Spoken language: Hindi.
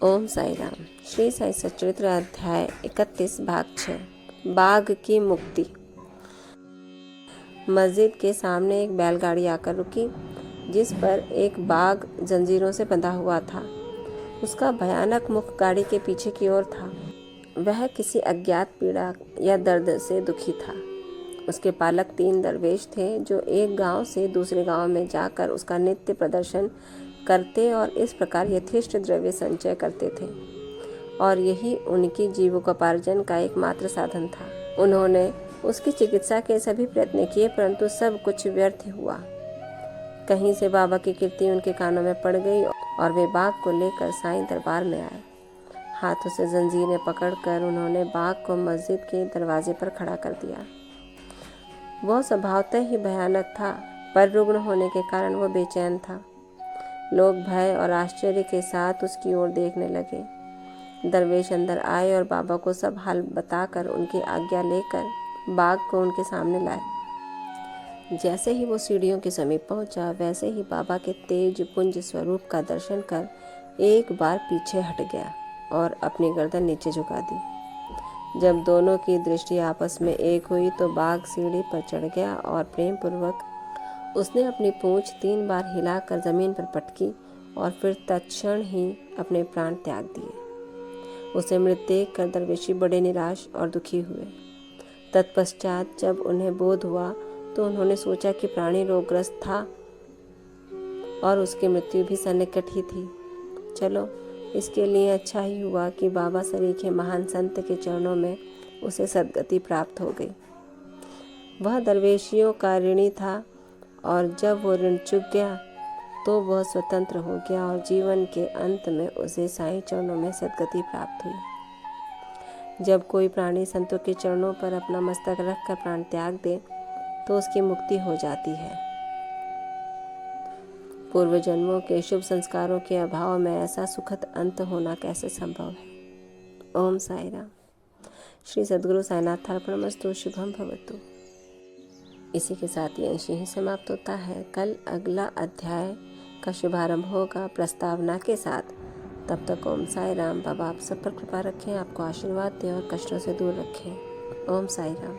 ओम साई राम। श्री साई सच्चरित्र अध्याय 31 भाग 6 बाघ की मुक्ति। मस्जिद के सामने एक बैलगाड़ी आकर रुकी जिस पर एक बाघ जंजीरों से बंधा हुआ था। उसका भयानक मुख गाड़ी के पीछे की ओर था। वह किसी अज्ञात पीड़ा या दर्द से दुखी था। उसके पालक 3 दरवेश थे जो एक गांव से दूसरे गांव में जाकर उसका नित्य प्रदर्शन करते और इस प्रकार यथेष्ट द्रव्य संचय करते थे और यही उनकी जीविकोपार्जन का एकमात्र साधन था। उन्होंने उसकी चिकित्सा के सभी प्रयत्न किए परंतु सब कुछ व्यर्थ हुआ। कहीं से बाबा की कीर्ति उनके कानों में पड़ गई और वे बाघ को लेकर साईं दरबार में आए। हाथों से जंजीरें पकड़कर उन्होंने बाघ को मस्जिद के दरवाजे पर खड़ा कर दिया। वह स्वभावतः ही भयानक था पर रुग्ण होने के कारण वह बेचैन था। लोग भय और आश्चर्य के साथ उसकी ओर देखने लगे। दरवेश अंदर आए और बाबा को सब हाल बताकर उनकी आज्ञा लेकर बाघ को उनके सामने लाए। जैसे ही वो सीढ़ियों के समीप पहुंचा वैसे ही बाबा के तेज पुंज स्वरूप का दर्शन कर एक बार पीछे हट गया और अपनी गर्दन नीचे झुका दी। जब दोनों की दृष्टि आपस में एक हुई तो बाघ सीढ़ी पर चढ़ गया और प्रेम पूर्वक उसने अपनी पूंछ 3 बार हिलाकर जमीन पर पटकी और फिर तत्क्षण ही अपने प्राण त्याग दिए। उसे मृत देख कर दरवेशी बड़े निराश और दुखी हुए। तत्पश्चात जब उन्हें बोध हुआ तो उन्होंने सोचा कि प्राणी रोगग्रस्त था और उसकी मृत्यु भी सन्निकट ही थी। चलो, इसके लिए अच्छा ही हुआ कि बाबा सरीखे महान संत के चरणों में उसे सद्गति प्राप्त हो गई। वह दरवेशियों का ऋणी था और जब वो ऋण चुक गया तो वह स्वतंत्र हो गया और जीवन के अंत में उसे साईं चरणों में सद्गति प्राप्त हुई। जब कोई प्राणी संतों के चरणों पर अपना मस्तक रख कर प्राण त्याग दे तो उसकी मुक्ति हो जाती है। पूर्व जन्मों के शुभ संस्कारों के अभाव में ऐसा सुखद अंत होना कैसे संभव है। ओम साई राम। श्री सद्गुरु साईनाथार्पणमस्तु। शुभम भवतु। इसी के साथ ये अंश यहीं समाप्त होता है। कल अगला अध्याय का शुभारंभ होगा प्रस्तावना के साथ। तब तक ओम साई राम। बाबा आप सब पर कृपा रखें, आपको आशीर्वाद दें और कष्टों से दूर रखें। ओम साई राम।